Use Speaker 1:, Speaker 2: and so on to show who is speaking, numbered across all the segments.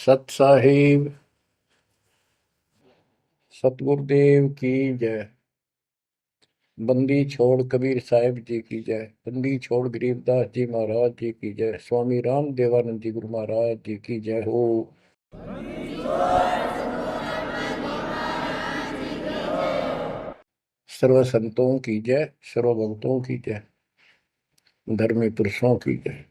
Speaker 1: सत साहिब सतगुरुदेव की जय। बंदी छोड़ कबीर साहिब जी की जय। बंदी छोड़ गरीबदास जी महाराज जी की जय। स्वामी राम देवानंद जी गुरु महाराज जी की जय हो। सर्व संतों की जय, सर्व भक्तों की जय, धर्मी पुरुषों की जय।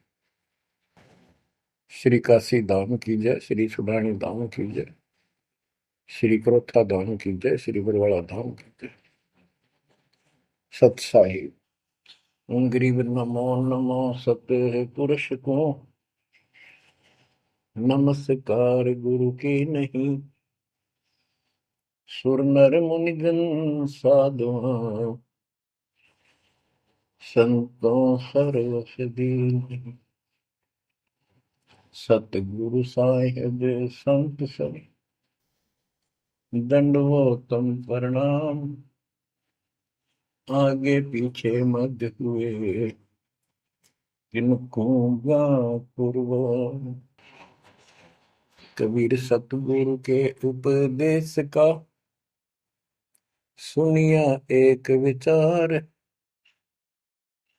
Speaker 1: श्री काशी धाम की जय, श्री सुडानी धाम की जय, श्री क्रोथा धाम की जय, श्री बरवाड़ा धाम की जय। सत साहिब गरीब नमो नमो सत पुरुष को नमस्कार गुरु की नहीं। सुर नर मुनिगण साधुआ संतों सर्वस दीन। सतगुरु साहिब संत सब दंडवतम प्रणाम। आगे पीछे मध्य हुए किनको पूर्व। कबीर सतगुरु के उपदेश का सुनिया एक विचार।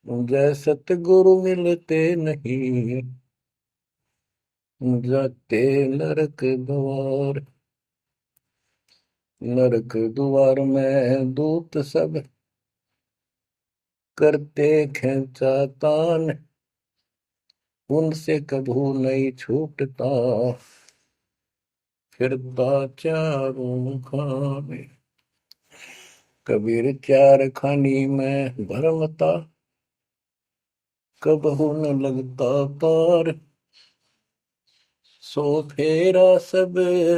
Speaker 1: जय सतगुरु मिलते नहीं जाते नरक द्वार। नरक द्वार में दूत सब करते खेचातान। उनसे कभू नहीं छूटता फिरता चारों खाने। कबीर चार खानी में भरमता कबहू न लगता पार। सो फेरा सब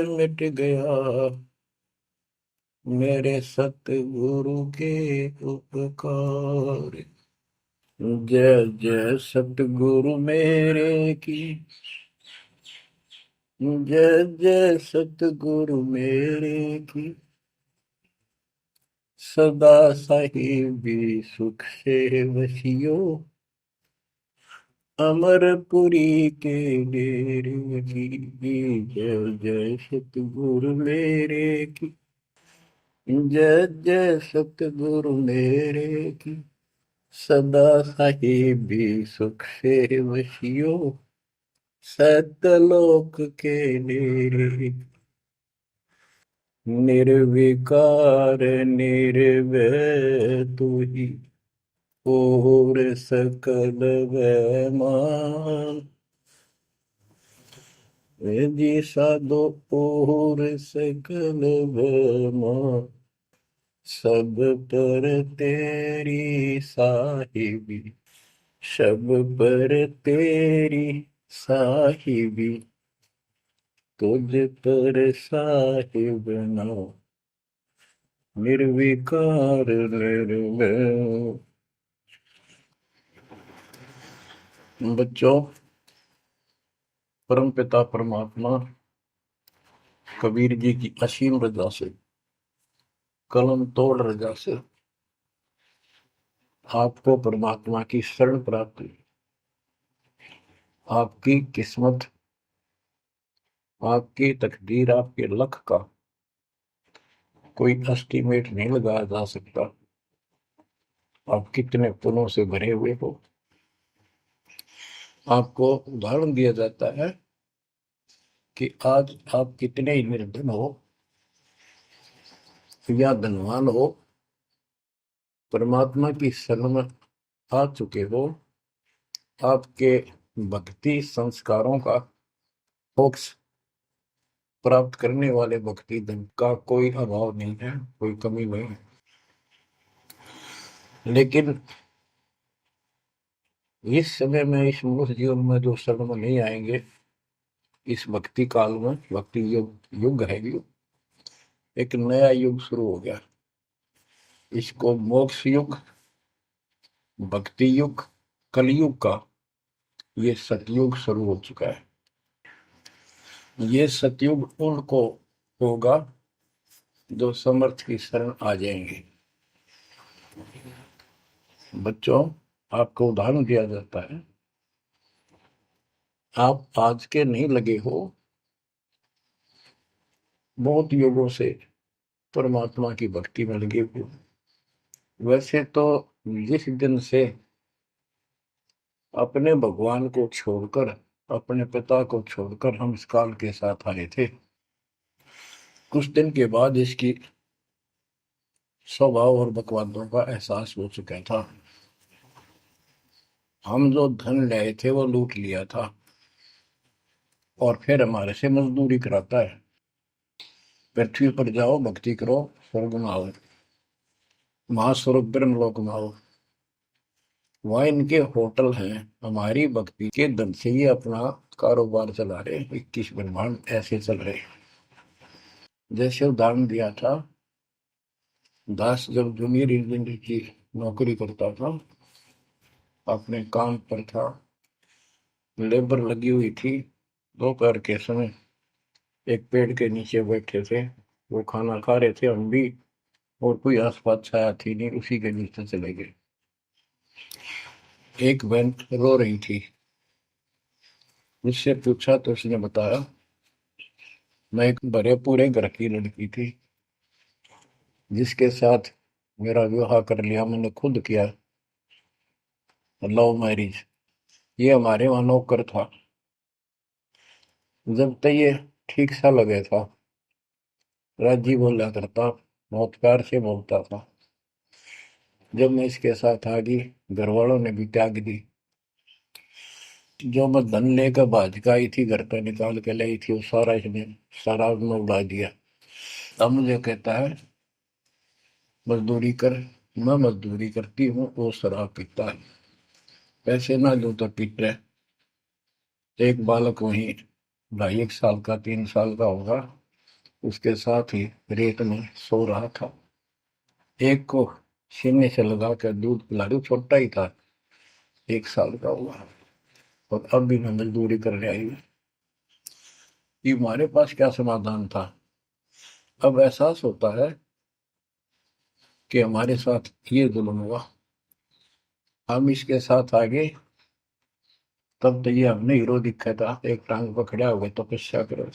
Speaker 1: मिट गया मेरे सतगुरु के उपकार। जय जय सतगुरु मेरे की जय जय सतगुरु मेरे की। सदा साहिबी सुख से वसियो अमरपुरी के डेरे की। जय जय सतगुरु मेरे की जय जय सतगुरु मेरे की। सदा साहिबी सुख से वसियो सतलोक के डेरे। निर्विकार निर्भय तू ही और सकल वैमान। जी साधो और सकल वैमान। सब पर तेरी साहिबी सब पर तेरी साहिबी। तुझ पर साहिब ना निर्विकार निर्भय। बच्चों, परम पिता परमात्मा कबीर जी की असीम रजा से कलम तोड़ रजा से आपको परमात्मा की शरण प्राप्त हुई। आपकी किस्मत, आपकी तकदीर, आपके लक का कोई एस्टीमेट नहीं लगाया जा सकता। आप कितने पुण्यों से भरे हुए हो। आपको उदाहरण दिया जाता है कि आज आप कितने ही निर्धन हो या धनवान हो, परमात्मा की शरण में आ चुके हो। आपके भक्ति संस्कारों का मोक्ष प्राप्त करने वाले भक्ति धन का कोई अभाव नहीं है, कोई कमी नहीं है। लेकिन इस समय में, इस मनुष्य जीवन में जो शरण में नहीं आएंगे, इस भक्ति काल में, भक्ति युग है, एक नया युग शुरू हो गया। इसको मोक्ष युग, भक्ति युग, कलयुग का ये सतयुग शुरू हो चुका है। ये सतयुग उनको होगा जो समर्थ की शरण आ जाएंगे। बच्चों, आपको उदाहरण दिया जाता है। आप आज के नहीं लगे हो, बहुत युगों से परमात्मा की भक्ति में लगे हुए। वैसे तो जिस दिन से अपने भगवान को छोड़कर, अपने पिता को छोड़कर हम इस काल के साथ आए थे, कुछ दिन के बाद इसकी स्वभाव और बकवादों का एहसास हो चुका था। हम जो धन लाए थे वो लूट लिया था और फिर हमारे से मजदूरी कराता है। पृथ्वी पर जाओ, भक्ति करो, स्वर्ग में आओ, महास्वर्ग ब्रह्मलोक में आओ। वहाँ इनके होटल हैं, हमारी भक्ति के धन से ही अपना कारोबार चला रहे। 21 ब्रह्मांड ऐसे चल रहे। जैसे उदाहरण दिया था, दास जब जूनियर इंजीनियर की नौकरी करता था, अपने काम पर था, लेबर लगी हुई थी, दोपहर के समय एक पेड़ के नीचे बैठे थे, वो खाना खा रहे थे, हम भी, और कोई आसपास छाया थी नहीं, उसी के नीचे चले गए। एक बहन रो रही थी, उससे पूछा तो उसने बताया, मैं एक बड़े पूरे घर की लड़की थी जिसके साथ मेरा विवाह कर लिया, मैंने खुद किया, लव मैरिज। ये हमारे वहां नौकर था। जब तक ये ठीक सा लगे था, राजी बोला करता, बहुत प्यार से बोलता था। जब मैं इसके साथ आ गई, घर वालों ने भी त्याग दी। जो मैं धन लेकर भाज का आई थी, घर पर निकाल के लाई थी, वो सारा इसने, सारा उसने उड़ा दिया। अब मुझे कहता है मजदूरी कर। मैं मजदूरी करती हूँ, वो शराब पीता है, पैसे ना दूं तो पीट रहे। एक बालक वहीं 2.5 साल का, 3 साल का होगा, उसके साथ ही रेत में सो रहा था। एक को सीने से लगा कर दूध पिला दूं, छोटा ही था, 1 साल का हुआ, और अब भी मैं मजदूरी करने आई हूँ। कि हमारे पास क्या समाधान था। अब एहसास होता है कि हमारे साथ ये जुल्म हुआ, हम इसके साथ आगे, तब तो ये हमने हीरो दिखा था, एक टांग पकड़ा हुआ तपस्या करो,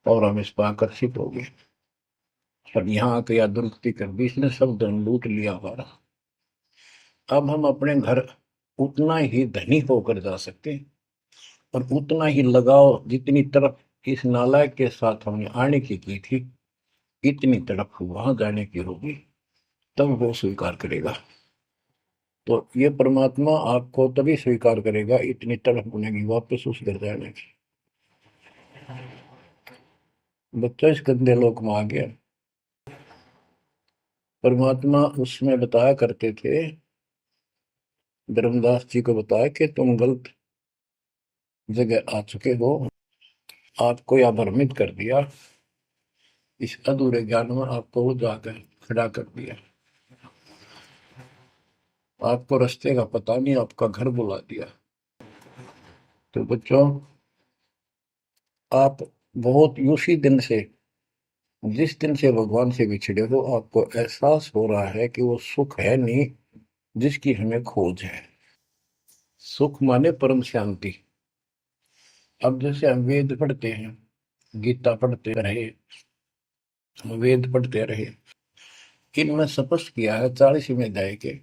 Speaker 1: और हम इस पर आकर्षित हो गए। पर यहाँ आके या दुरुस्ती कर दी इसने, सब धन लूट लिया हमारा। अब हम अपने घर उतना ही धनी होकर जा सकते हैं, और उतना ही लगाव जितनी तरफ इस नालायक के साथ हमने आने की थी, इतनी तरफ वहां जाने की होगी, तब वो स्वीकार करेगा। तो ये परमात्मा आपको तभी स्वीकार करेगा, इतनी तरफ बनेगी वापस उस घर जाने की। बच्चा इस गंदे लोक में आ गया। परमात्मा उसमें बताया करते थे, धर्मदास जी को बताया कि तुम गलत जगह आ चुके हो, आपको या भ्रमित कर दिया, इस अधूरे ज्ञान में आपको वो जाकर खड़ा कर दिया, आपको रास्ते का पता नहीं, आपका घर बुला दिया। तो बच्चों, आप बहुत उसी दिन से, जिस दिन से भगवान से बिछड़े हो, आपको एहसास हो रहा है कि वो सुख है नहीं जिसकी हमें खोज है। सुख माने परम शांति। अब जैसे हम वेद पढ़ते हैं, गीता पढ़ते रहे, वेद पढ़ते रहे, इनमें स्पष्ट किया है 40वें अध्याय के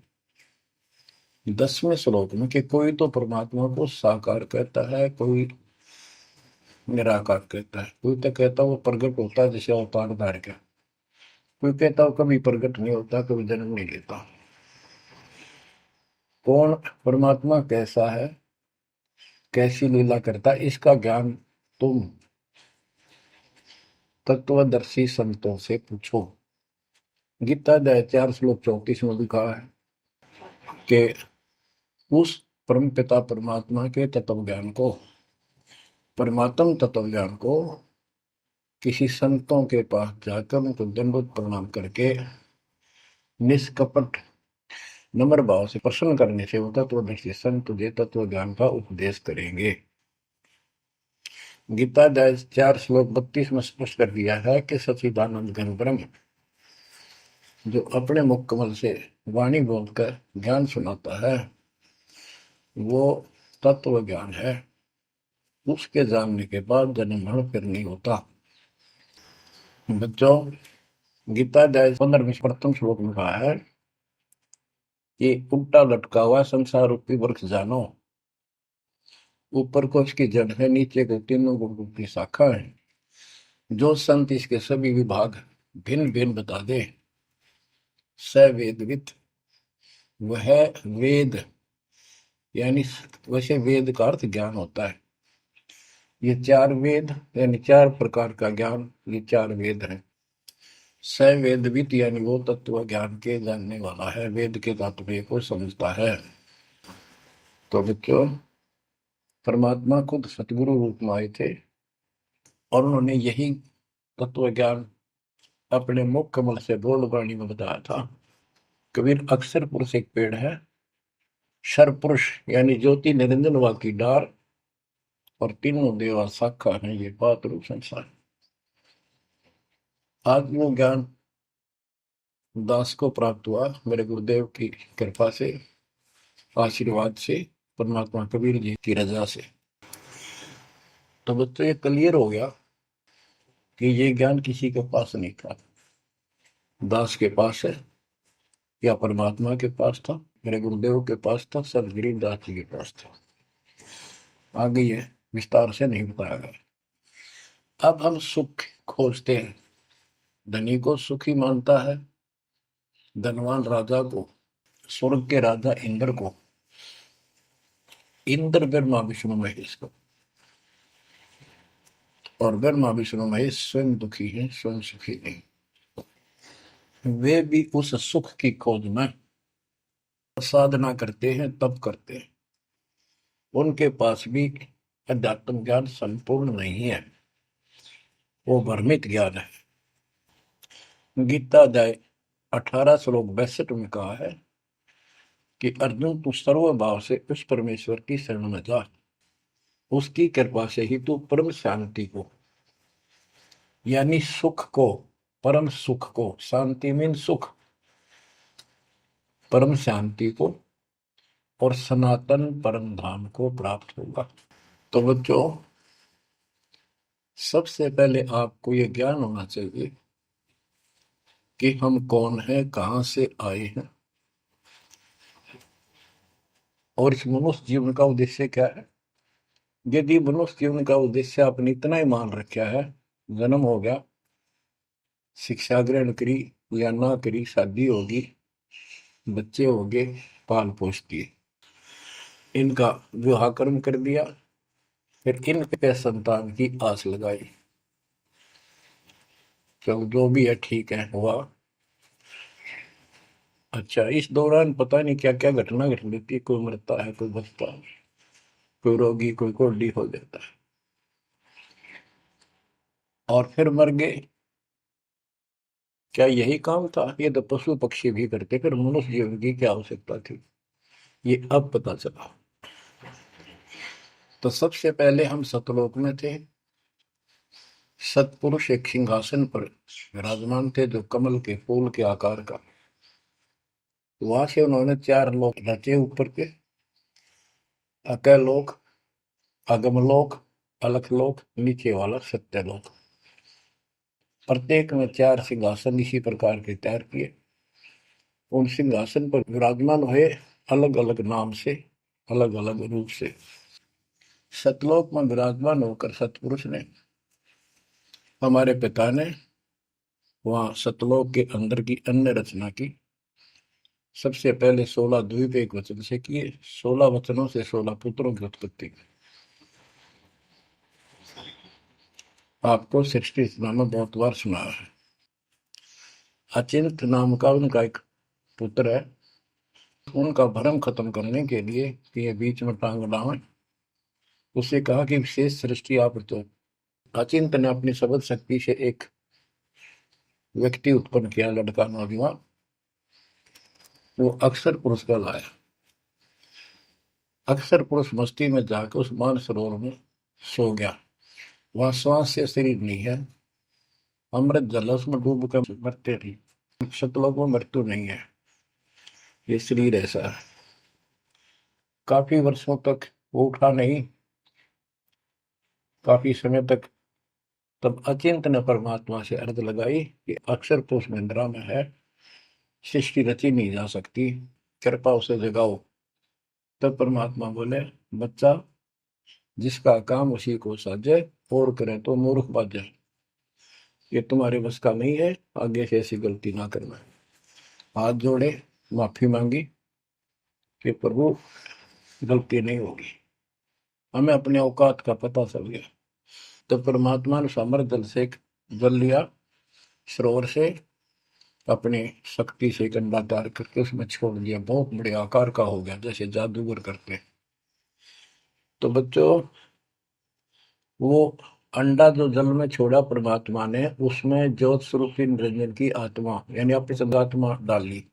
Speaker 1: 10वें श्लोक में कि कोई तो परमात्मा को साकार कहता है, कोई निराकार कहता है, कोई तो कहता है वो प्रकट होता है जैसे अवतार धार का, कोई कहता है कभी प्रकट नहीं होता, कभी जन्म नहीं लेता। कौन परमात्मा कैसा है, कैसी लीला करता है, इसका ज्ञान तुम तत्वदर्शी संतों से पूछो। गीता अध्याय 4 श्लोक 34 में लिखा है कि उस परम पिता परमात्मा के तत्व ज्ञान को, परमात्म तत्व ज्ञान को किसी संतों के पास जाकर उनको दंडवत प्रणाम करके निष्कपट नम्र भाव से प्रसन्न करने से वो तत्वदर्शी संत तुझे तत्व ज्ञान का उपदेश करेंगे। गीता अध्याय 4 श्लोक 32 में स्पष्ट कर दिया है कि सच्चिदानंद घन ब्रह्म जो अपने मुख कमल से वाणी बोलकर ज्ञान सुनाता है, वो तत्व ज्ञान है। उसके जानने के बाद जन्म मरण फिर नहीं होता। बच्चों, गीता अध्याय 15 में प्रथम श्लोक में कहा है कि उल्टा लटका हुआ संसार रूपी वृक्ष जानो, ऊपर को इसकी जड़ है, नीचे को तीनों गुण की शाखा है। जो संत इसके सभी विभाग भिन्न भिन्न बता दे, स वेदविद, वह वेद, यानी वैसे वेद का अर्थ ज्ञान होता है। ये चार वेद यानी चार प्रकार का ज्ञान, ये चार वेद हैं। स वेदविद यानी वो तत्व ज्ञान के जानने वाला है, वेद के तात्पर्य को समझता है। तो बच्चों, परमात्मा खुद सतगुरु रूप में आए थे और उन्होंने यही तत्व ज्ञान अपने मुख कमल से बोल वाणी में बताया था। कबीर अक्षर पुरुष एक पेड़ है, शर पुरुष यानी ज्योति निरंजन वा की डार, और तीनों देवा शाखा है, ये बात रूप संसार। आज वो ज्ञान दास को प्राप्त हुआ मेरे गुरुदेव की कृपा से, आशीर्वाद से, परमात्मा कबीर जी की रजा से। तो बच्चों, ये क्लियर हो गया कि ये ज्ञान किसी के पास नहीं था, दास के पास है या परमात्मा के पास था, मेरे गुरुदेव के पास था, सदगिरी दास जी के पास था। आगे ये विस्तार से नहीं बताया गया। अब हम सुख खोजते हैं। धनी को सुखी मानता है, धनवान राजा को, स्वर्ग के राजा इंद्र को, इंद्र ब्रह्मा विष्णु महेश को, और ब्रह्मा विष्णु महेश स्वयं दुखी है, स्वयं सुखी नहीं। वे भी उस सुख की खोज में साधना करते हैं, तप करते हैं। उनके पास भी अध्यात्म ज्ञान संपूर्ण नहीं है, वो भ्रमित ज्ञान है। गीता अध्याय 18 श्लोक 62 में कहा है कि अर्जुन, तू सर्व भाव से उस परमेश्वर की शरण में जा, उसकी कृपा से ही तू परम शांति को, यानी सुख को, परम सुख को, शांति मीन सुख, परम शांति को और सनातन परम धाम को प्राप्त होगा। तो बच्चों, सबसे पहले आपको यह ज्ञान होना चाहिए कि हम कौन हैं, कहां से आए हैं, और इस मनुष्य जीवन का उद्देश्य क्या है। यदि मनुष्य जीवन का उद्देश्य आपने इतना ही मान रखा है, जन्म हो गया, शिक्षा ग्रहण करी या ना करी, शादी होगी, बच्चे हो गए, पाल पोस दिए, इनका विवाह कर्म कर दिया, फिर इन पे संतान की आस लगाई, चलो जो भी है ठीक है, हुआ। अच्छा, इस दौरान पता नहीं क्या क्या घटना घट लेती है, कोई मरता है, कोई बचता है, कोई रोगी, कोई कोल्डी हो जाता है, और फिर मर गए। क्या यही काम था? ये तो पशु पक्षी भी करते, फिर मनुष्य जीवन की क्या आवश्यकता थी, ये अब पता चला। तो सबसे पहले हम सतलोक में थे, सतपुरुष एक सिंहासन पर विराजमान थे जो कमल के फूल के आकार का। वहां से उन्होंने चार लोक रचे ऊपर के, अकलोक, अगमलोक, अलखलोक, नीचे वाला सत्यलोक। प्रत्येक में चार सिंहासन इसी प्रकार के तैयार किए। उन सिंहासन पर विराजमान हुए अलग अलग नाम से, अलग अलग रूप से। सतलोक में विराजमान होकर सतपुरुष ने, हमारे पिता ने वहां सतलोक के अंदर की अन्य रचना की। सबसे पहले 16 द्वीप एक वचन से किए, 16 वचनों से 16 पुत्रों की उत्पत्ति की। आपको सृष्टि रचना में बहुत बार सुना है। अचिंत नाम का उनका एक पुत्र है, उनका भ्रम खत्म करने के लिए कि ये बीच में टांग डावे, उसे कहा कि विशेष सृष्टि आप तो। अचिंत ने अपनी शब्द शक्ति से एक व्यक्ति उत्पन्न किया, लड़का नौजवान, वो अक्षर पुरुष का लाया। अक्षर पुरुष मस्ती में जाकर उस मान सरोवर में सो गया। वहां श्वास से शरीर नहीं है, अमृत जल उसमें डूब कर मरते नहीं, सतलोक में मृत्यु नहीं है, ये शरीर ऐसा है। काफी वर्षों तक वो उठा नहीं, काफी समय तक। तब अचिंत ने परमात्मा से अर्ज लगाई कि अक्षर तो उस निंद्रा में है, सृष्टि रची नहीं जा सकती, कृपा उसे जगाओ। तब परमात्मा बोले, बच्चा, जिसका काम उसी को साजे, और करें तो मूर्ख बाजे। ये तुम्हारे बस का नहीं है, आगे से ऐसी गलती ना करना। हाथ जोड़े, माफी मांगी कि प्रभु गलती नहीं होगी, हमें अपने औकात का पता चल गया। तो परमात्मा ने समर जल से जल लिया, सरोवर से, अपनी शक्ति से एक अंडा तैयार करके उसमें छोड़ दिया। बहुत बड़े आकार का हो गया, जैसे जादूगर करते। तो बच्चों, वो अंडा जो जल में छोड़ा परमात्मा ने, उसमें ज्योत स्वरूपी निरंजन की आत्मा यानी अपनी संगात्मा डाली।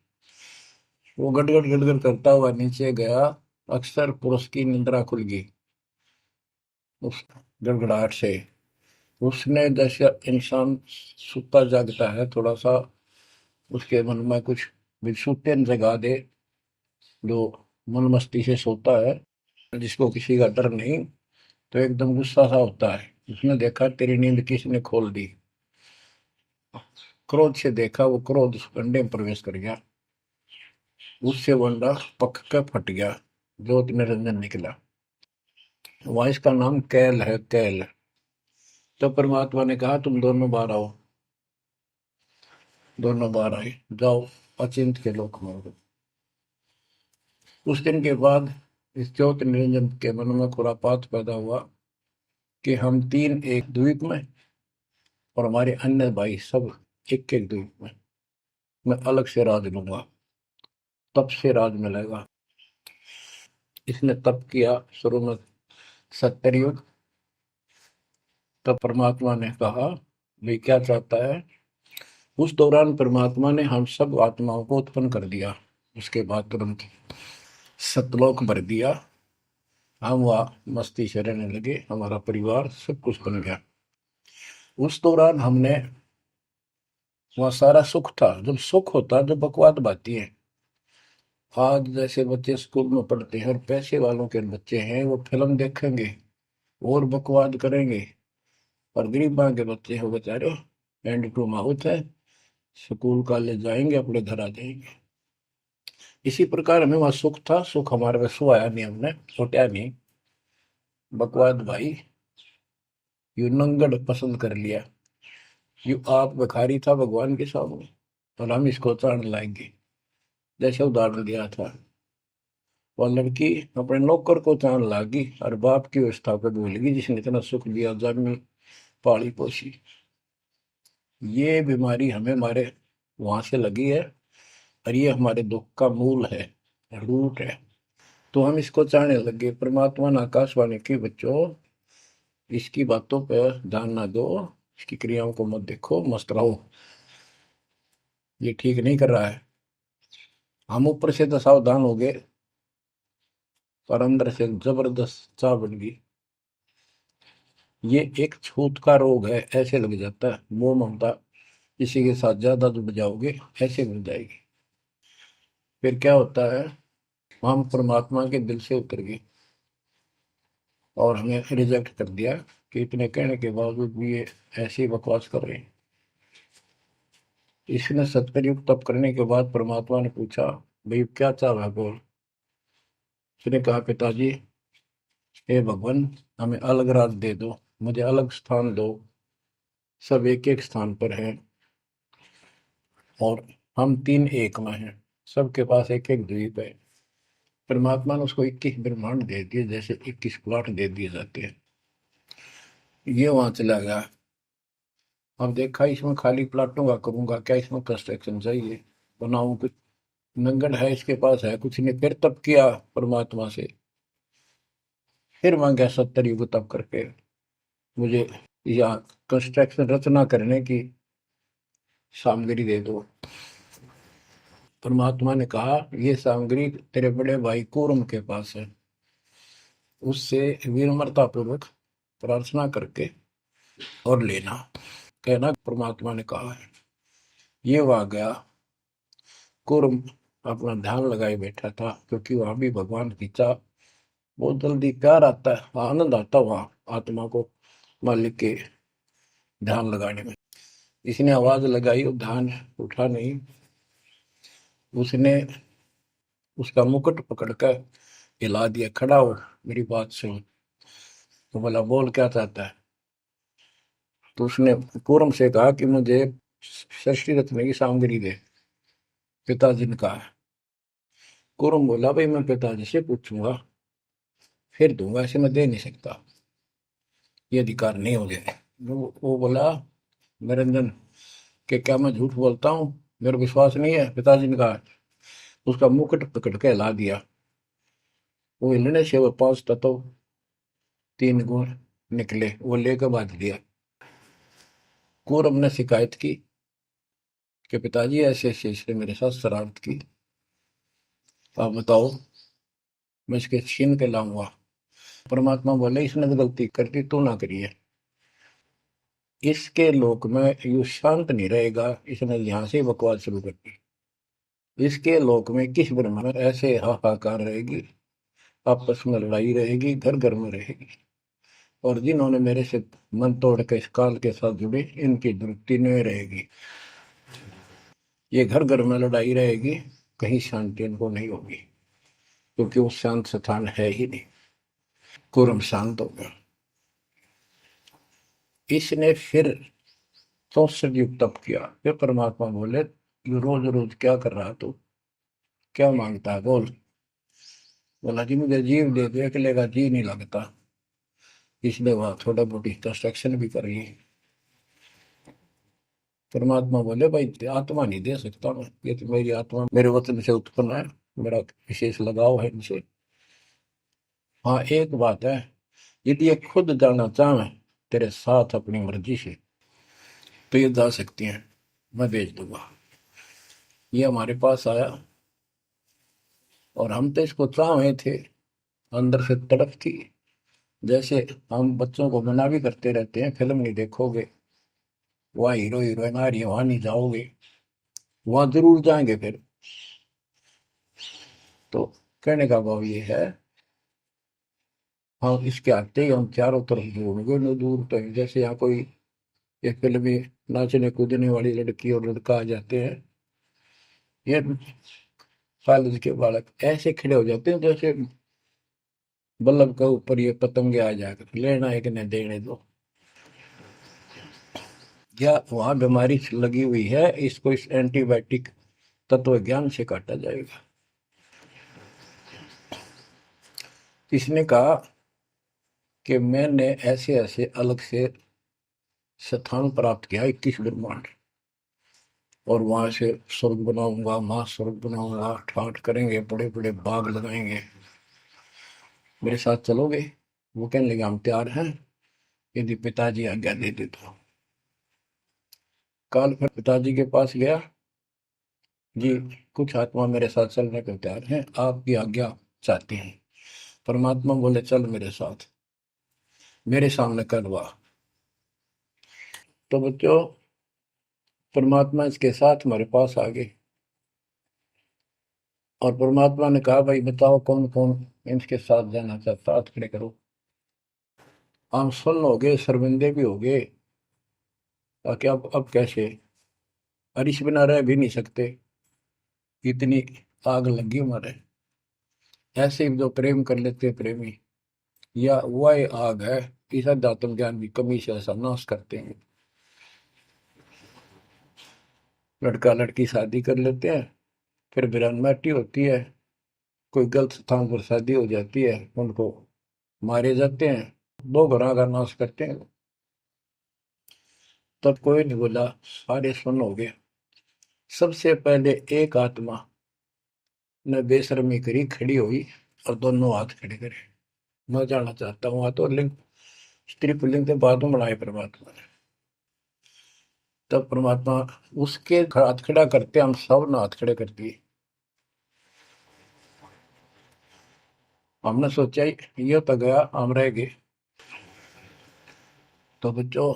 Speaker 1: वो गड़गड़ गड़गड़ करता हुआ नीचे गया। अक्सर पुरुष की निंद्रा खुल गई उस गड़गड़ाहट से। उसने, जैसे इंसान सुता जागता है, थोड़ा सा उसके मन में कुछ विक्षुप्तन जगा दे, जो मन मस्ती से सोता है, जिसको किसी का डर नहीं, तो एकदम गुस्सा सा होता है। उसने देखा तेरी नींद किसने खोल दी। क्रोध से देखा, वो क्रोध उस अंडे में प्रवेश कर गया। उससे वो अंडा पक कर फट गया, ज्योत निरंजन निकला। वहां इसका नाम कैल है, कैल। तो परमात्मा ने कहा, तुम दोनों बाहर आओ। दोनों बाहर आए, जाओ अचिंत के लोक में। उस दिन के बाद इस ज्योति निरंजन के मन में खुरापात पैदा हुआ कि हम तीन एक द्वीप में, और हमारे अन्य भाई सब एक एक द्वीप में। मैं अलग से राज लूंगा, तप से राज मिलेगा। इसने तप किया शुरू में, सत्तर युग। तब परमात्मा ने कहा, भाई क्या चाहता है। उस दौरान परमात्मा ने हम सब आत्माओं को उत्पन्न कर दिया। उसके बाद तुरंत सतलोक भर दिया। हम वहाँ मस्ती से रहने लगे, हमारा परिवार सब कुछ बन गया। उस दौरान हमने, वहाँ सारा सुख था। जब सुख होता, जब बकवाद बाती है। आज जैसे बच्चे स्कूल में पढ़ते हैं और पैसे वालों के बच्चे हैं, वो फिल्म देखेंगे और बकवाद करेंगे। और गरीबां के बच्चे हो बेचारे, एंड टू माउथ है, स्कूल कॉलेज जाएंगे, अपने घर आ जाएंगे। इसी प्रकार हमें वहां सुख था। सुख हमारे में सो आया नहीं, हमने सोचा नहीं। बकवाद भाई, यू नंगड़ पसंद कर लिया। यू आप भिखारी था भगवान के सामने, और हम इसको चाण लाएंगे। जैसे उदाहरण दिया था, वह लड़की अपने नौकर को चाण लागी और बाप की व्यवस्था को भूल गई, जिसने इतना सुख दिया, जन्मी पाली पोसी। ये बीमारी हमें हमारे वहां से लगी है, और ये हमारे दुख का मूल है, रूट है। तो हम इसको चाहने लगे। परमात्मा ने आकाशवाणी की, बच्चों इसकी बातों पर ध्यान ना दो, इसकी क्रियाओं को मत देखो, मस्त रहो, ये ठीक नहीं कर रहा है। हम ऊपर से तो सावधान हो गए, पर अंदर से जबरदस्त चाह बन गई। ये एक छूत का रोग है, ऐसे लग जाता है। मोह ममता किसी के साथ ज्यादा जुड़ जाओगे, ऐसे मिल जाएगी। फिर क्या होता है, हम परमात्मा के दिल से उतर गए और हमें रिजेक्ट कर दिया कि इतने कहने के बावजूद भी ये ऐसी बकवास कर रहे हैं। इसने सत्कर्युग तप करने के बाद परमात्मा ने पूछा, भाई क्या चाह रहा है, बोल। उसने कहा, पिताजी, हे भगवान, हमें अलग राज दे दो, मुझे अलग स्थान दो। सब एक एक स्थान पर हैं, और हम तीन एक में हैं। सबके पास एक एक द्वीप है। परमात्मा ने उसको 21 ब्रह्मांड दे दिए, जैसे 21 प्लॉट दे दिए जाते हैं। ये वहां चला गया। अब देखा, इसमें खाली प्लाटों का करूंगा क्या, इसमें कंस्ट्रक्शन चाहिए, बनाऊं कुछ। नंगन है, इसके पास है कुछ नहीं। फिर तप किया परमात्मा से, फिर मांगा 70 युग तप करके, मुझे या कंस्ट्रक्शन रचना करने की सामग्री दे दो। परमात्मा ने कहा, ये सामग्री तेरे बड़े भाई कूर्म के पास है, उससे विनम्रता पूर्वक प्रार्थना करके और लेना, कहना परमात्मा ने कहा है। ये वहां गया। कूर्म अपना ध्यान लगाए बैठा था, क्योंकि वहां भी भगवान की चाह, बहुत जल्दी प्यार आता है, आनंद आता है वहां आत्मा को। मालिक के ध्यान लगाने में। इसने आवाज लगाई और ध्यान उठा नहीं। उसने उसका मुकुट पकड़कर हिला दिया, खड़ा हो, मेरी बात सुन। तो बोला, बोल क्या चाहता है? तो उसने कूर्म से कहा कि मुझे षष्ठी रत्न की सामग्री दे, पिताजी ने कहा। कूर्म बोला, भाई मैं पिताजी से पूछूंगा फिर दूंगा, ऐसे मैं दे नहीं सकता, ये अधिकार नहीं हो गया। वो बोला, निरंजन, कि क्या मैं झूठ बोलता हूँ? मेरा विश्वास नहीं है? पिताजी ने कहा। उसका मुकुट पकड़ के हिला दिया। वो हिलने से वो 5 तत्व 3 गुण निकले, वो लेकर बांध दिया। कूर्म ने शिकायत की कि पिताजी ऐसे ऐसे इसने मेरे साथ शरारत की, आप बताओ, मैं इसके छीन के लाऊंगा। परमात्मा बोले, इसने तो गलती कर दी, तू ना करिए। इसके लोक में यू शांत नहीं रहेगा, इसने यहां से बकवास शुरू कर दी। इसके लोक में किस ब्रह्म में ऐसे हाहाकार रहेगी, आपस में लड़ाई रहेगी, घर घर में रहेगी। और जिन्होंने मेरे से मन तोड़ के इस काल के साथ जुड़े, इनकी तृप्ति नहीं रहेगी। ये घर घर में लड़ाई रहेगी, कहीं शांति इनको नहीं होगी, क्योंकि वो शांत स्थान है ही नहीं। कुरम शांत हो गया। इसने फिर 64 युग तप किया। फिर परमात्मा बोले, ये रोज रोज क्या कर रहा तू, क्या मांगता है, बोल। बोला, जी मुझे जीव दे दे, अकेले का जी नहीं लगता, इसलिए वहां थोड़ा मोटी कंस्ट्रक्शन भी कर रही है। परमात्मा बोले, भाई आत्मा नहीं दे सकता मैं, ये तो मेरी आत्मा मेरे वतन से उत्पन्न है, मेरा विशेष लगाव है इनसे। हाँ, एक बात है, यदि ये खुद जाना चाहे तेरे साथ अपनी मर्जी से, तो ये जा सकती हैं, मैं भेज दूंगा। ये हमारे पास आया और हम तो इसको चाहे थे, अंदर से तड़प थी। जैसे हम बच्चों को मना भी करते रहते हैं, फिल्म नहीं देखोगे, वहाँ हीरो हीरोइन आ रही है, वहां नहीं जाओगे, वहां जरूर जाएंगे फिर। तो कहने का भाव ये है, हाँ, इसके आते ही हम चारों तरफ ढूंढोगे न दूर तक। जैसे यहाँ कोई एक फिल्म में नाचने कूदने वाली लड़की और लड़का आ जाते हैं, ये कॉलेज के बालक ऐसे खड़े हो जाते हैं जैसे बल्लभ के ऊपर ये पतंगे आ जाकर, लेना एक ने देने दो। या वहां बीमारी लगी हुई है, इसको इस एंटीबायोटिक तत्व ज्ञान से काटा जाएगा। इसने कहा कि मैंने ऐसे ऐसे अलग से स्थान प्राप्त किया, 21 ब्रह्मांड, और वहां से स्वर्ग बनाऊंगा, मां स्वर्ग बनाऊंगा, ठाठ करेंगे, बड़े बड़े बाग लगाएंगे, मेरे साथ चलोगे? वो कहने लगे, हम तैयार हैं, यदि पिताजी आज्ञा दे दे तो। काल फिर पिताजी के पास गया, जी कुछ आत्मा मेरे साथ चलने को तैयार हैं, आपकी आज्ञा चाहते हैं। परमात्मा बोले, चल मेरे साथ, मेरे सामने करवा। तो बच्चों, परमात्मा इसके साथ हमारे पास आ गए और परमात्मा ने कहा, भाई बताओ कौन कौन इनके साथ जाना चाहता, हाथ खड़े करो। हम सुन्न हो गए, शर्मिंदे भी हो गए, ताकि अब कैसे, अरिश बिना रह भी नहीं सकते, इतनी आग लगी हमारे। ऐसे ही जो प्रेम कर लेते हैं प्रेमी, या वह आग है, इस अध्यात्म ज्ञान की कमी से ऐसा नाश करते हैं। लड़का लड़की शादी कर लेते हैं, फिर वीरानमाटी होती है, कोई गलत स्थान पर शादी हो जाती है, उनको मारे जाते हैं, 2 घरों का नाश करते हैं। तब कोई नहीं बोला, सारे सुन हो गए। सबसे पहले एक आत्मा ने बेशर्मी करी, खड़ी हुई और दोनों हाथ खड़े करे। मैं जाना चाहता हूँ, हाथ और लिंग, स्त्री पुल्लिंग के बाद में बनाए परमात्मा ने। तब परमात्मा उसके हाथ खड़ा करते, हम सब ने हाथ खड़े कर दिए। हमने सोचा ये तो गया, हम रह गए। तो बच्चों,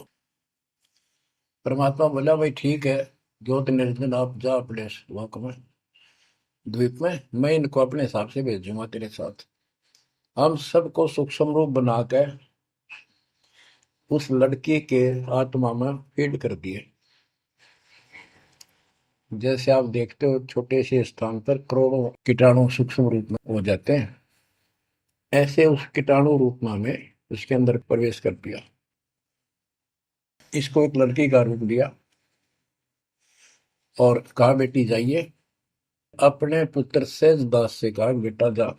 Speaker 1: परमात्मा बोला, भाई ठीक है, ज्योत निरंजन आप जा अपने लोक में, द्वीप में, मैं इनको अपने हिसाब से भेजूंगा तेरे साथ। हम सबको सूक्ष्म रूप बना के उस लड़की के आत्मा में फीड कर दिए। जैसे आप देखते हो छोटे से स्थान पर करोड़ों कीटाणु सूक्ष्म रूप में हो जाते हैं, ऐसे उस कीटाणु रूप में उसके अंदर प्रवेश कर दिया। इसको एक लड़की का रूप दिया और कहा बेटी जाइए, अपने पुत्र सहजदास से कहा बेटा जा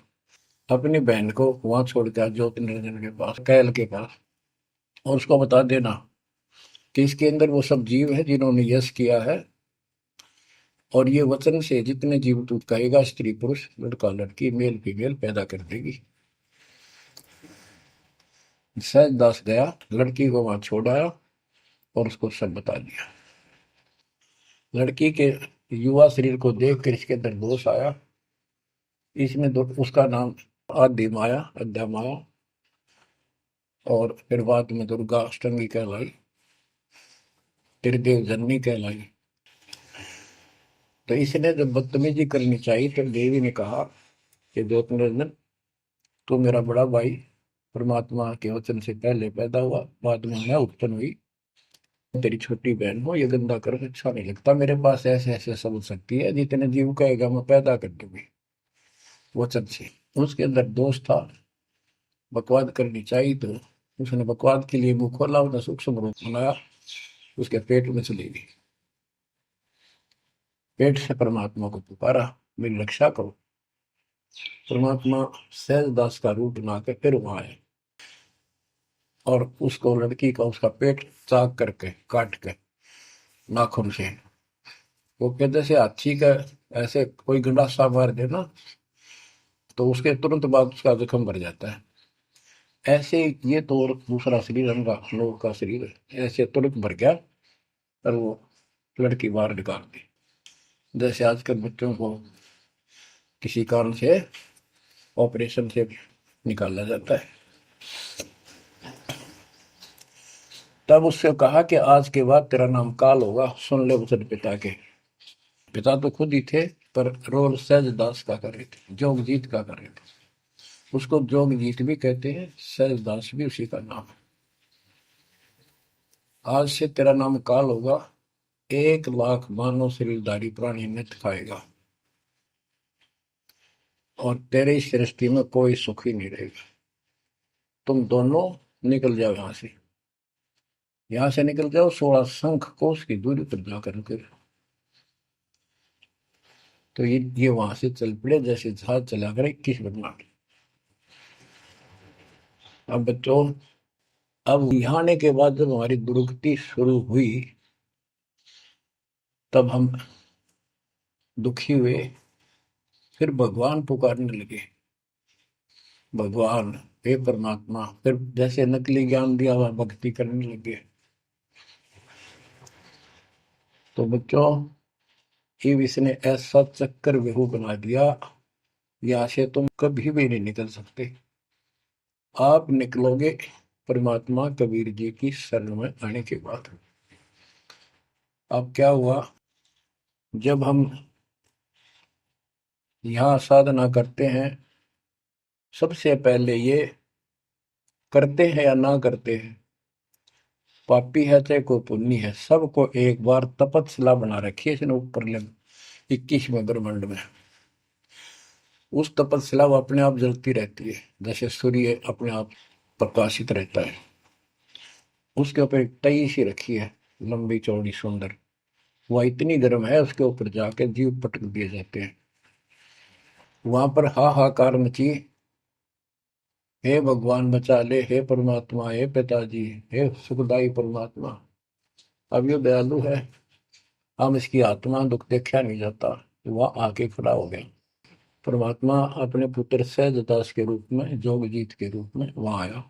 Speaker 1: अपनी बहन को वहां छोड़ के ज्योति निरंजन के पास, कैल के पास, और उसको बता देना कि इसके अंदर वो सब जीव है जिन्होंने यश किया है, और ये वचन से जितने जीव तू कहेगा स्त्री पुरुष लड़का लड़की मेल फीमेल पैदा कर देगी। सहजदास गया, लड़की को वहां छोड़ आया और उसको सब बता दिया। लड़की के युवा शरीर को देख कर इसके अंदर दोष आया। इसमें उसका नाम आदि माया, अद्या माया, और फिर बाद में दुर्गा अष्टंगी कहलाई, त्रिदेव जननी कहलाई। तो इसने जब बदतमीजी करनी चाहिए तो देवी ने कहा कि ज्योति निरंजन तू मेरा बड़ा भाई परमात्मा के वचन से पहले पैदा हुआ, बाद में मैं उत्पन्न हुई, तेरी छोटी बहन हो, ये गंदा कर अच्छा नहीं लगता, मेरे पास ऐसे ऐसे समझ सकती है, जितने जीव कहेगा मैं पैदा कर दूंगी वचन से। उसके अंदर दोष था, बकवाद करनी चाहिए, तो उसने बकवाद के लिए मुंह खोला, उसने सूक्ष्म रूप बनाया, उसके पेट में चली गई। पेट से परमात्मा को पुकारा मेरी रक्षा करो। परमात्मा सहजदास का रूप बना के फिर वहां आए और उसको लड़की का उसका पेट चाक करके काट के नाखून से, वो कहते से हाथी का ऐसे कोई गंडासा मार दे ना तो उसके तुरंत बाद उसका जख्म भर जाता है, ऐसे ये तो और दूसरा शरीर अंगा लोग का शरीर ऐसे तुरंत भर गया और वो लड़की बाहर निकाल दी। जैसे आजकल बच्चों को किसी कारण से ऑपरेशन से निकाला जाता है। तब उससे कहा कि आज के बाद तेरा नाम काल होगा, सुन ले वचन पिता के। पिता तो खुद ही थे पर रोल सहजदास का कर रहे थे, जोगजीत का कर रहे थे। उसको जोगजीत भी कहते हैं, सहजदास भी उसी का नाम है। आज से तेरा नाम काल होगा, 1,00,000 मानव शरीरधारी प्राणी नित्य खाएगा और तेरे इस सृष्टि में कोई सुख ही नहीं रहेगा। तुम दोनों निकल जाओ यहां से निकल जाओ 16 शंख कोस की दूरी पर जाकर रुके। तो ये वहां से चल पड़े जैसे जहाज चला कर 21 ब्रह्मांड। अब बच्चों, अब यहाँ आने के बाद जब हमारी दुर्गति शुरू हुई तब हम दुखी हुए, फिर भगवान पुकारने लगे, भगवान हे परमात्मा, फिर जैसे नकली ज्ञान दिया हुआ भक्ति करने लगे। तो बच्चों, शिव इसने ऐसा चक्कर व्यू बना दिया, यहाँ से तुम कभी भी नहीं निकल सकते। आप निकलोगे परमात्मा कबीर जी की शरण में आने के बाद। अब क्या हुआ, जब हम यहाँ साधना करते हैं, सबसे पहले ये करते हैं या ना करते हैं, पापी है चाहे कोई पुण्य है, सबको एक बार तपस्या बना रखी है इसने ऊपर 21वें ब्रह्मांड में। उस तपस्या वो अपने आप जलती रहती है, जैसे सूर्य अपने आप प्रकाशित रहता है। उसके ऊपर एक तई सी रखी है, लंबी चौड़ी सुंदर, वह इतनी गर्म है उसके ऊपर जाकर जीव पटक दिए जाते हैं। वहां पर हाहाकार मची, हे भगवान बचा ले, हे परमात्मा, हे पिताजी, हे सुखदाई परमात्मा। अब ये दयालु है, हम इसकी आत्मा दुख देखा नहीं जाता। वह आके खड़ा हो गया परमात्मा अपने पुत्र सहजदास के रूप में, जोगजीत के रूप में वहां आया।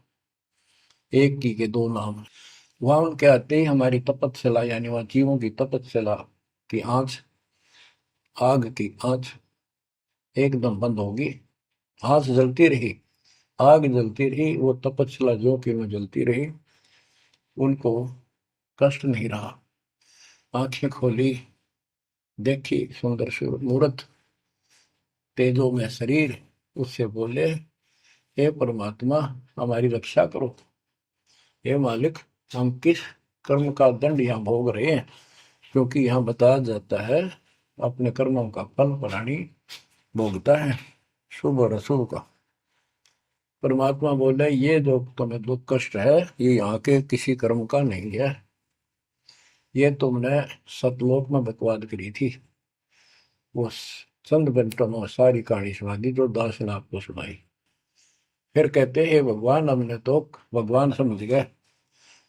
Speaker 1: एक की के दो नाम। वहां उनके आते ही हमारी तपस्या, यानी वहां जीवों की तपस्या की आंच, आग की आंच एकदम बंद होगी। आंच जलती रही, आग जलती रही, वो तपस्या जो कि में जलती रही, उनको कष्ट नहीं रहा। आंखें खोली, देखी सुंदर मूर्त, तेजो में शरीर, उससे बोले हे परमात्मा हमारी रक्षा करो, हे मालिक, हम किस कर्म का दंड यहाँ भोग रहे हैं, क्योंकि यहाँ बताया जाता है अपने कर्मों का फल प्राणी भोगता है, शुभ और अशुभ का। परमात्मा बोले ये जो तुम्हें दुख कष्ट है ये यहाँ के किसी कर्म का नहीं है, ये तुमने सतलोक में बकवाद करी थी। वो चंद घंटों में सारी कहानी सुना दी जो दास ने आपको सुनाई। फिर कहते हैं भगवान, हमने तो भगवान समझ गए,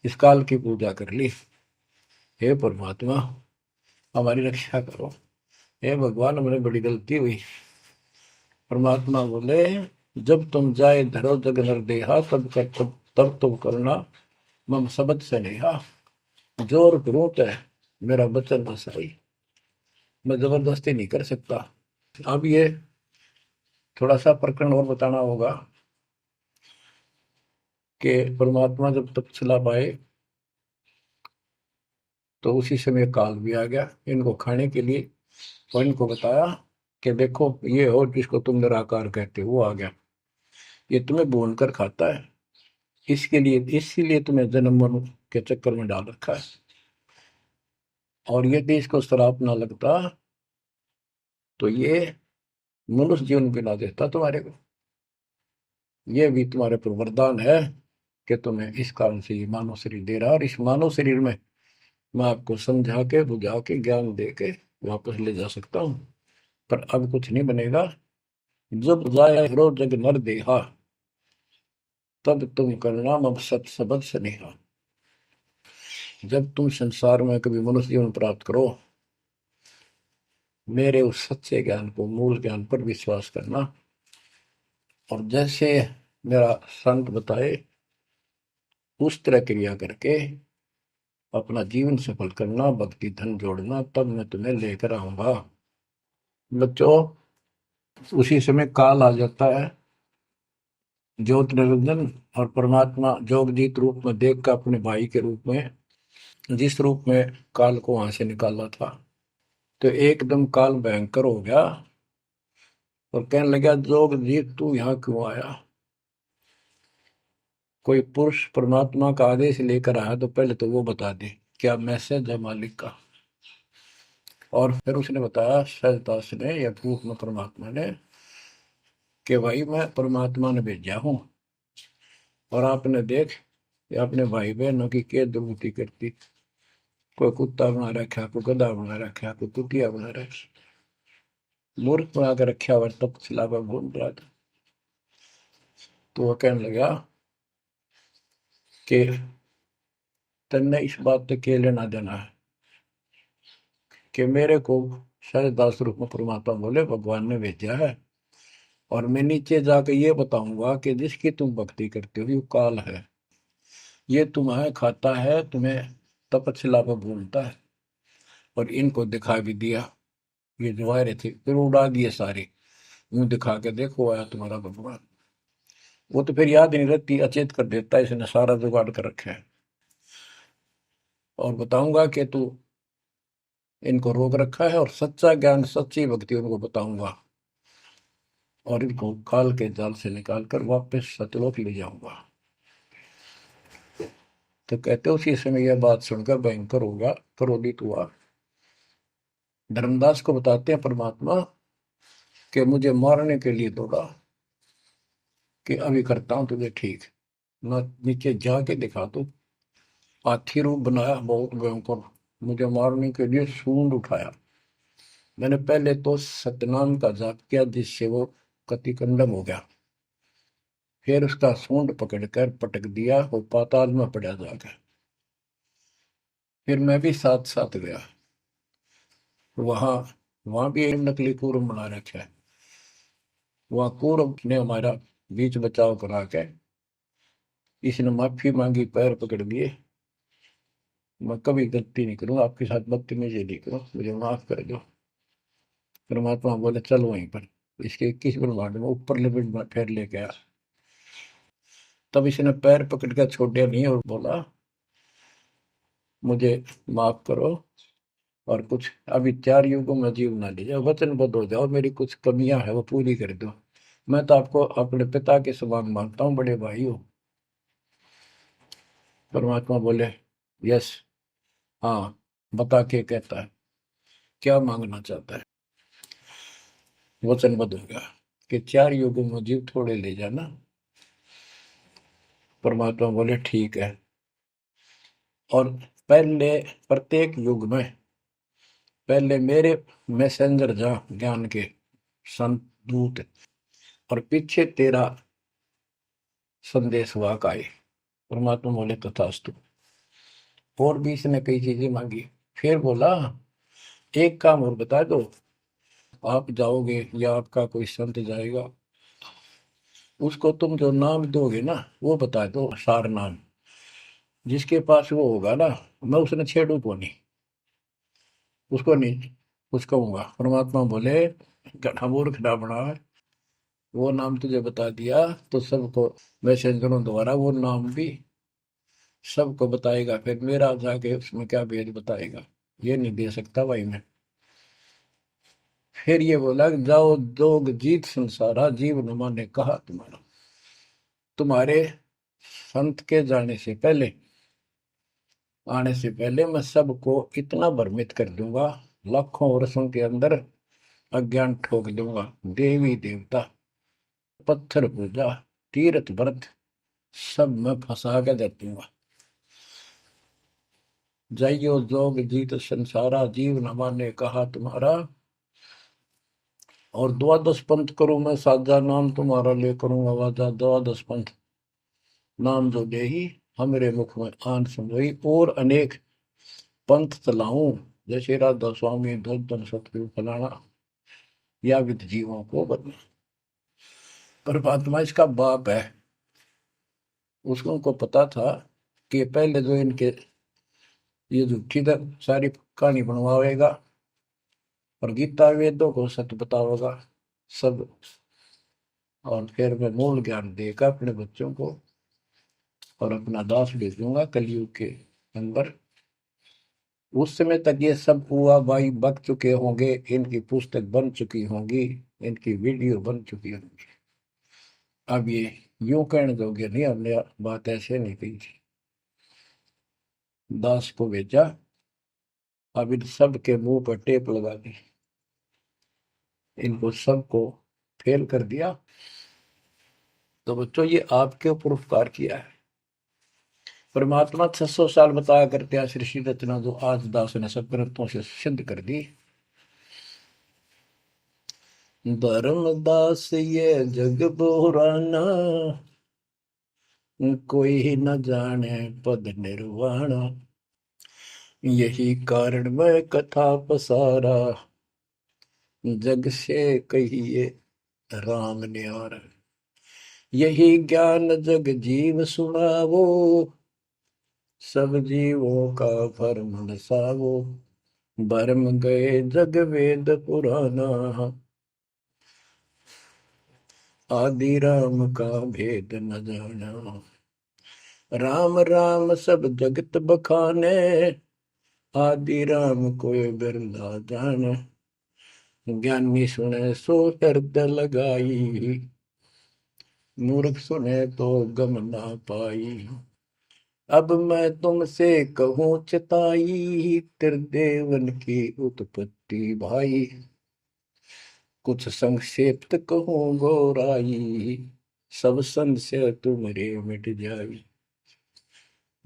Speaker 1: इस काल की पूजा कर ली। हे परमात्मा, हमारी रक्षा करो। हे भगवान, हमने बड़ी गलती हुई। परमात्मा बोले जब तुम जाए धरो जग नर देहा, तब तुम करना मम शब्द से नेहा। जोर करूं है मेरा वचन न सही, मैं जबरदस्ती नहीं कर सकता। अब ये थोड़ा सा प्रकरण और बताना होगा कि परमात्मा जब तपस्या पाए तो उसी समय काल भी आ गया इनको खाने के लिए, और इनको बताया कि देखो ये हो जिसको तुम निराकार कहते हो वो आ गया, ये तुम्हें भून कर खाता है, इसके लिए इसीलिए तुम्हें जन्म मरण के चक्कर में डाल रखा है। और यदि इसको श्राप ना लगता तो ये मनुष्य जीवन भी ना देता तुम्हारे को। ये भी तुम्हारे पर वरदान है कि तुम्हें इस कारण से ये मानव शरीर दे रहा है, और इस मानव शरीर में मैं आपको समझा के बुझा के ज्ञान दे के वापस ले जा सकता हूँ। पर अब कुछ नहीं बनेगा। जब जाए रो जग नर देहा, तब तुम करना मम सत सबद स्नेहा। जब तुम संसार में कभी मनुष्य जीवन प्राप्त करो, मेरे उस सच्चे ज्ञान को, मूल ज्ञान पर विश्वास करना, और जैसे मेरा संत बताए उस तरह क्रिया करके अपना जीवन सफल करना, भक्ति धन जोड़ना, तब मैं तुम्हें लेकर आऊंगा। बच्चों, उसी समय काल आ जाता है ज्योत निरंजन, और परमात्मा जोगजीत रूप में देख कर अपने भाई के रूप में, जिस रूप में काल को वहां से निकाला था, तो एकदम काल भयंकर हो गया और कहने लगा जोगजीत तू यहाँ क्यों आया। कोई पुरुष परमात्मा का आदेश लेकर आया तो पहले तो वो बता दे क्या मैसेज है मालिक का। और फिर उसने बताया सहजदास ने या रूप में परमात्मा ने कि भाई मैं परमात्मा ने भेजा हूं, और आपने देख ये अपने भाई बहनों की क्या दुर्गति करती, कोई कुत्ता बना रखा, कोई गधा बना रखा, कोई कुतिया बना रखा, मूर्ख बना कर रखा हुआ, तब सिलावा घूम रहा था। तो वह कहने लगा कि तन्ने इस बात से के लेना देना है कि मेरे को सहजदास रूप में परमात्मा बोले भगवान ने भेजा है, और मैं नीचे जाकर ये बताऊंगा कि जिसकी तुम भक्ति करते हो ये काल है, ये तुम्हें खाता है, तुम्हें तपस्या पर भूलता है। और इनको दिखा भी दिया, ये जो आ रहे थे फिर उड़ा दिए सारे, यूं दिखा के देखो आया तुम्हारा भगवान। वो तो फिर याद नहीं रहती, अचेत कर देता है, इसने सारा जुगाड़ कर रखा है। और बताऊंगा कि तू इनको रोक रखा है, और सच्चा ज्ञान सच्ची भक्ति उनको बताऊंगा, और इनको काल के जाल से निकाल कर वापस सतलोक ले जाऊंगा। तो कहते उसी समय यह बात सुनकर भयंकर होगा, क्रोधित हुआ। धर्मदास को बताते हैं परमात्मा कि मुझे मारने के लिए दौड़ा कि अभी करता हूं तुझे ठीक, ना नीचे जाके दिखा दो। हाथी रूप बनाया बहुत भयंकर, मुझे मारने के लिए सूंड उठाया। मैंने पहले तो सतनाम का जाप किया जिससे वो कतिकंडम हो गया, फिर उसका सूंड पकड़कर पटक दिया, वो पाताल में पड़ा जाकर। फिर मैं भी साथ साथ गया, वहां वहां भी एक नकली कूर्म बना रखा है, वहां कूर्म ने हमारा बीच बचाव करा के इसने माफी मांगी, पैर पकड़ लिए, मैं कभी गलती नहीं करूँ आपके साथ, बदतमीजी नहीं करूँ, मुझे माफ कर दो। परमात्मा बोले चल वहीं पर इसके 21 ब्रह्मांड में ऊपर लिमिट में फिर लेके आया। तब इसने पैर पकड़ कर छोड़े नहीं और बोला मुझे माफ करो, और कुछ अभी 4 युगों में जीव ना लीजिए, वचनबद्ध हो जाओ, मेरी कुछ कमियां है वो पूरी कर दो। मैं तो आपको अपने पिता के समान मानता हूँ, बड़े भाई हो। परमात्मा बोले यस, हाँ, बता के कहता है क्या मांगना चाहता है। वचनबद्ध हो गया कि 4 युगों में जीव थोड़े ले जाना। परमात्मा बोले ठीक है। और पहले प्रत्येक युग में पहले मेरे मैसेंजर जा ज्ञान के संत दूत, और पीछे तेरा संदेश वाहक आए। परमात्मा बोले तथास्तु। और भी इसने कई चीजें मांगी। फिर बोला एक काम और बता दो, आप जाओगे या आपका कोई संत जाएगा, उसको तुम जो नाम दोगे ना वो बता दो, सार नाम। जिसके पास वो होगा ना, मैं उसने छेड़ू को नहीं, उसको नहीं कुछ कहूंगा। परमात्मा बोले गधा मूर्ख ना बना, वो नाम तुझे बता दिया तो सबको मैसेंजरों द्वारा वो नाम भी सबको बताएगा, फिर मेरा जाके उसमें क्या भेद बताएगा, ये नहीं दे सकता भाई मैं। फिर ये बोला कि जाओ जोग जीत संसारा, जीव न माने कहा तुम्हारा। तुम्हारे संत के जाने से पहले, आने से पहले मैं सबको इतना भ्रमित कर दूंगा, लाखों वर्षों के अंदर अज्ञान ठोक दूंगा। देवी देवता, पत्थर पूजा, तीर्थ व्रत सब मैं फंसा के दे दूंगा। जाइयो जोग जीत संसारा, जीव न माने कहा तुम्हारा। और द्वादश पंथ करूं मैं साजा, नाम तुम्हारा ले करूंगा वाजा। द्वादश पंथ नाम जो देही, हमरे मुख में आन समोई। और अनेक पंथ चलाऊं, जैसे राधा स्वामी, धन सतगुरु फलाना, या विद जीवों को बदला। परमात्मा इसका बाप है। उसको को पता था कि पहले जो इनके ये झूठी सारी कहानी बनवाएगा और गीता वेदों को सत्य बतावेगा सब, और फिर मैं मूल ज्ञान देगा अपने बच्चों को, और अपना दास भेजूंगा कलयुग के अंदर। उस समय तक ये सब हुआ भाई बक चुके होंगे, इनकी पुस्तक बन चुकी होंगी, इनकी वीडियो बन चुकी होंगी। अब ये यूं कहने दोगे नहीं, हमने बात ऐसे नहीं कही थी। दास को भेजा, अब इन सब के मुंह पर टेप लगा दी, इनको सबको फेल कर दिया। तो बच्चों ये आपके ऊपर उपकार किया है। परमात्मा 600 साल बताया करते हैं सृष्टि रचना, जो आज दास ने सब ग्रंथों से सिद्ध कर दी। धर्मदास ये जग बोराना, कोई न जाने पद निर्वाणा। यही कारण मैं कथा पसारा, जग से कहिए राम न्यारा। यही ज्ञान जग जीव सुनावो, सब जीवों का भरम नसावो। भरम गए जग वेद पुराना, आदि राम का भेद न जाना। राम राम सब जगत बखाने, आदि राम कोई बिरला जाने। ज्ञानी सुने सो हृदय लगाई, मूर्ख सुने तो गम ना पाई। अब मैं तुमसे कहूँ चिताई, त्रिदेवन की उत्पत्ति भाई। कुछ संक्षेप्त कहूँ गौराई, सब संशय तुमरे मिट जाई।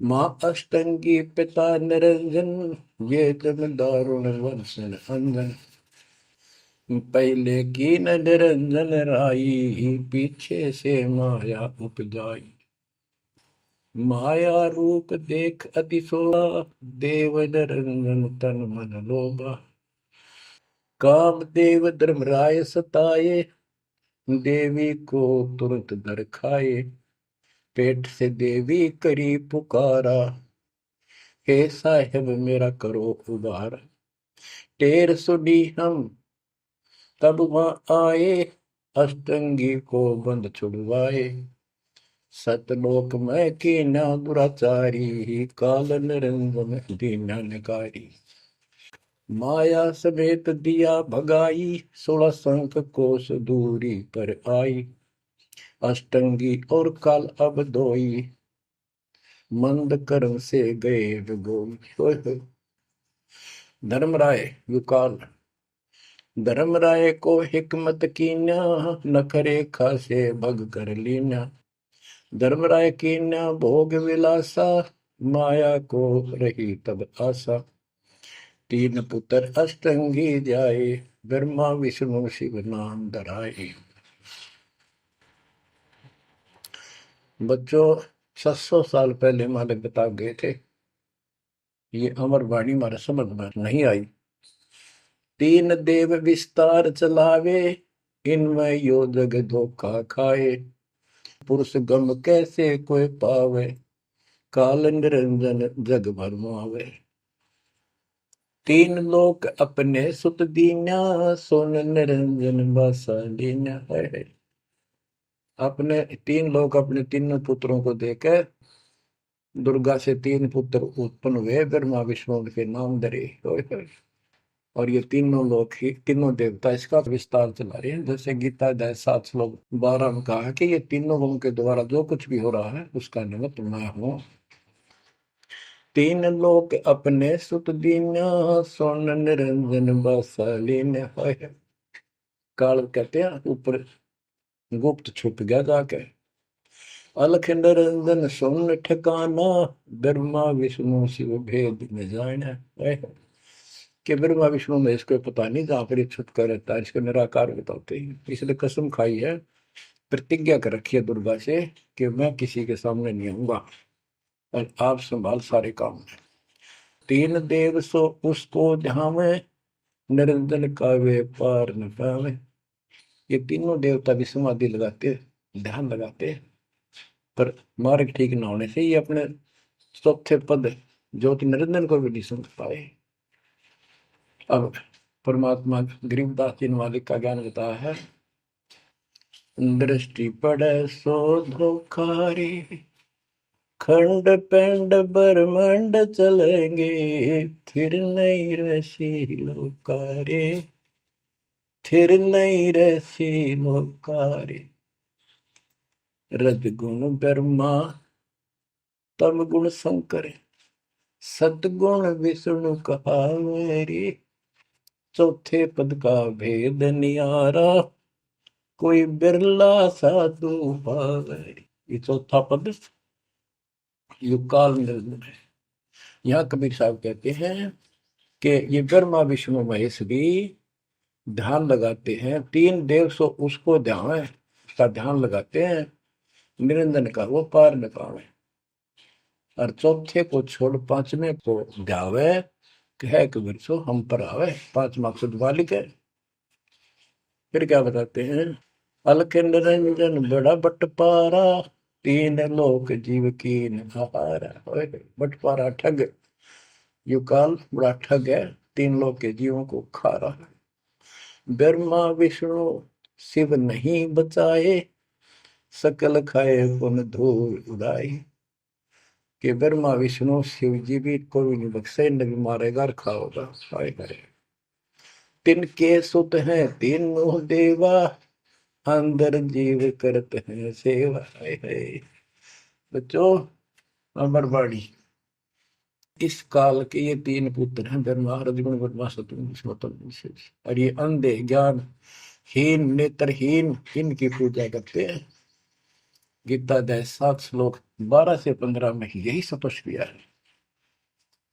Speaker 1: माँ अष्टंगी पिता निरंजन, ये जन दारुण वर्षन अंजन। पहले की न निरंजन राई, पीछे से माया उपजाई। माया रूप देख अति शोभा, देव निरंजन तन मन लोभा। काम देव धर्मराय सताए, देवी को तुरंत दर खाए। पेट से देवी करी पुकारा, हे साहेब मेरा करो उबार। टेर सुनी हम तब वहां आए, अष्टंगी को बंद छुड़वाए। सतलोक में कीना दुराचारी, काल निरंजन दीना निकारी। माया समेत दिया भगाई, 16 संख कोस दूरी पर आई। अष्टंगी और काल अब दोई, मंद कर्म से गए विगोई। धर्मराय युकाल धर्मराय को हिकमत कीन्या, नखरे खासे भग कर लीन्या। धर्मराय कीन्या भोग विलासा, माया को रही तब आशा। तीन पुत्र अष्टंगी जाए, ब्रह्मा विष्णु शिव नाम धराए। बच्चों 700 साल पहले हमारे बता गए थे, ये अमर वाणी हमारे समझ में नहीं आई। तीन देव विस्तार चलावे, इनमें यो जग धोखा खाए। पुरुष गम कैसे कोई पावे, काल निरंजन जग भरमावे। तीन लोक अपने सुत दीन्या, सोन निरंजन बासा लीन्या है। अपने तीन लोग अपने तीनों पुत्रों को देकर दुर्गा से तीन पुत्र उत्पन्न हुए, ब्रह्मा विष्णु के नाम धरे। और ये तीनों लोग ही तीनों देवता इसका विस्तार चला रहे हैं। जैसे गीता अध्याय 7 श्लोक 12 में कहा कि ये तीनों लोगों के द्वारा जो कुछ भी हो रहा है उसका निमित्त मैं हूं। तीन लोक अपने सुत दीन्या, सोन निरंजन बासालीन। काल कहते हैं ऊपर गुप्त छुप गया जाके। अलख निरंजन सोन ठिकाना, ब्रह्मा विष्णु शिव भेद न जाना। कि ब्रह्मा विष्णु में इसको पता नहीं, जहां पर छुप कर रहता है इसको निराकार बताते हैं। इसलिए कसम खाई है, प्रतिज्ञा कर रखी है दुर्गा से कि मैं किसी के सामने नहीं आऊंगा और आप संभाल सारे काम। तीन देव सो उसको ध्यावे, निरंजन का वे पार न पावे। ये तीनों देवता भी समाधि लगाते, ध्यान लगाते, पर मार्ग ठीक न होने से ये अपने चौथे पद ज्योति निरंजन को भी नहीं समझ पाए। अब परमात्मा गरीबदास जी मालिक का ज्ञान बताया है। दृष्टि पड़े सो धोखारी, खंड पेंड ब्रह्मांड चलेंगे, फिर नहीं रसी लोकारे, फिर नहीं रसी लोकारे। रजगुण ब्रह्मा तम गुण शंकर, सतगुण विष्णु कहावेरी। चौथे पद का भेद नियारा, कोई बिरला साधु पावेरी। ये चौथा पद युगकाल निरंजन है। यहाँ कबीर साहब कहते हैं कि ये ब्रह्मा विष्णु महेश भी ध्यान लगाते हैं। तीन देव सो उसको ध्यान है, उसका ध्यान लगाते हैं, निरंजन का वो पार न पावे। और चौथे को छोड़ पांचवें को ध्यावे, कह कबीर सो हम पर आवे। पांच मकसद वालिक है। फिर क्या बताते हैं, अलख निरंजन बड़ा बटपारा, तीन लोक जीव की नहारा। बटपारा ठग, युकाल बड़ा ठग है, तीन लोक के जीवों को खा रहा है। ब्रह्मा विष्णु शिव नहीं बचाए, सकल खाए पुन धूल उड़ाए। कि ब्रह्मा विष्णु शिव जी भी कोई नहीं बख्शे, न भी मारेगा और खाओगा। तिनके सुत हैं तीनों देवा, अंदर जीव करते हैं सेवा। बच्चों अमरवाणी, इस काल के ये तीन पुत्र हैं, ब्रह्मा रजगुण ब्रह्मा सतगुण विष्णु। और ये अंधे ज्ञान हीन नेत्रहीन इनकी पूजा करते हैं। गीता अध्याय 7 श्लोक 12 से 15 में यही स्पष्ट किया है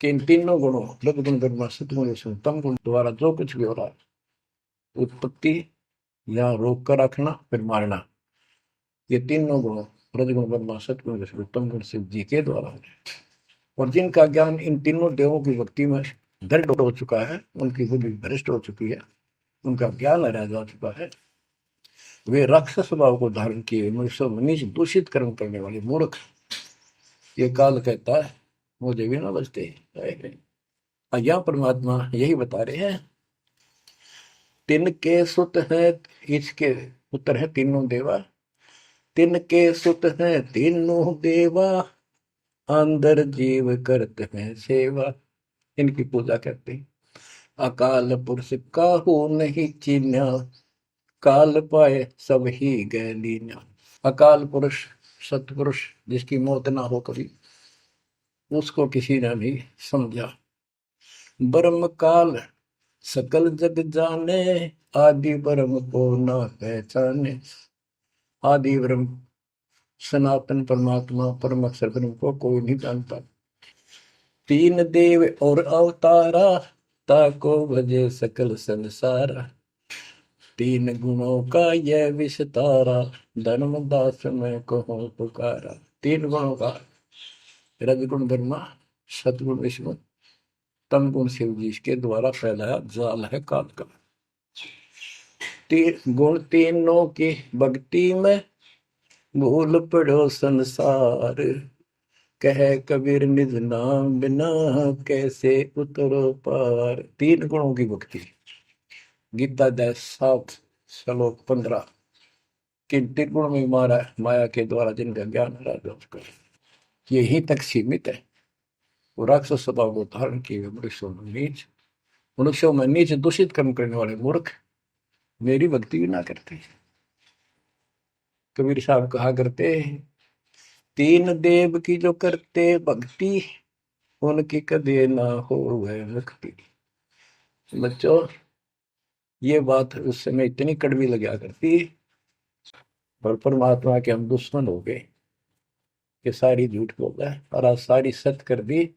Speaker 1: कि इन तीनों गुणों रजगुण ब्रह्मा सतगुण विष्णु तम गुण द्वारा जो कुछ भी हो रहा है, उत्पत्ति या रोक कर रखना फिर मारना, ये तीनों गुण रजगुण ब्रह्मा सतगुण विष्णु तम गुण शिव जी के द्वारा है। और जिनका ज्ञान इन तीनों देवों की भक्ति में दृढ़ हो चुका है, उनकी बुद्धि भ्रष्ट हो चुकी है, उनका ज्ञान हरा जा चुका है, वे राक्षस स्वभाव को धारण किए मनुष्य मनीष दूषित कर्म करने वाले मूर्ख, ये काल कहता है मुझे भी ना बचते। यहाँ परमात्मा यही बता रहे हैं, तिनके सुत हैं, इसके पुत्र है तीनों देवा, तिनके सुत हैं तीनों देवा, अंदर जीव करते हैं सेवा। इनकी पूजा करते हैं। अकाल पुरुष काहू नहीं चीन्या, काल पाए सब ही गए लीन्या। अकाल पुरुष सतपुरुष जिसकी मौत ना हो कभी, उसको किसी ने नहीं समझा। ब्रह्म काल सकल जग जाने, आदि ब्रह्म को न पहचाने। आदि ब्रह्म सनातन परमात्मा परम अक्षर ब्रह्म को कोई नहीं जानता। तीन देव और अवतारा, ताको भजे सकल संसारा। तीन गुणों का यह विस्तारा, धर्मदास में कहो पुकारा। तीन गुणों का, रजगुण ब्रह्मा, सतगुण विष्णु, तम गुण शिव जी के द्वारा फैलाया जाल है काल का। तीन गुण तीनों की भक्ति में, भूल पड़ो संसार। कह कबीर निज नाम बिना, कैसे उतरो पार। तीन गुणों की भक्ति। गीता 7:15। किन तीन गुण में मारा माया के द्वारा जिनका ज्ञान राजा उसका, यही तक सीमित है। वो राक्षस स्वभाव को धारण किए मनुष्यों में नीच, मनुष्यों में नीच दूषित कर्म करने वाले मूर्ख मेरी भक्ति भी ना करते। कबीर साहब कहा करते, तीन देव की जो करते भक्ति, उनकी कदे ना हो वह मुक्ति। बच्चों, ये बात उस समय इतनी कड़वी लगा करती, पर परमात्मा के हम दुश्मन हो गए कि सारी झूठ बोल रहा है, और आज सारी सत्य कर दी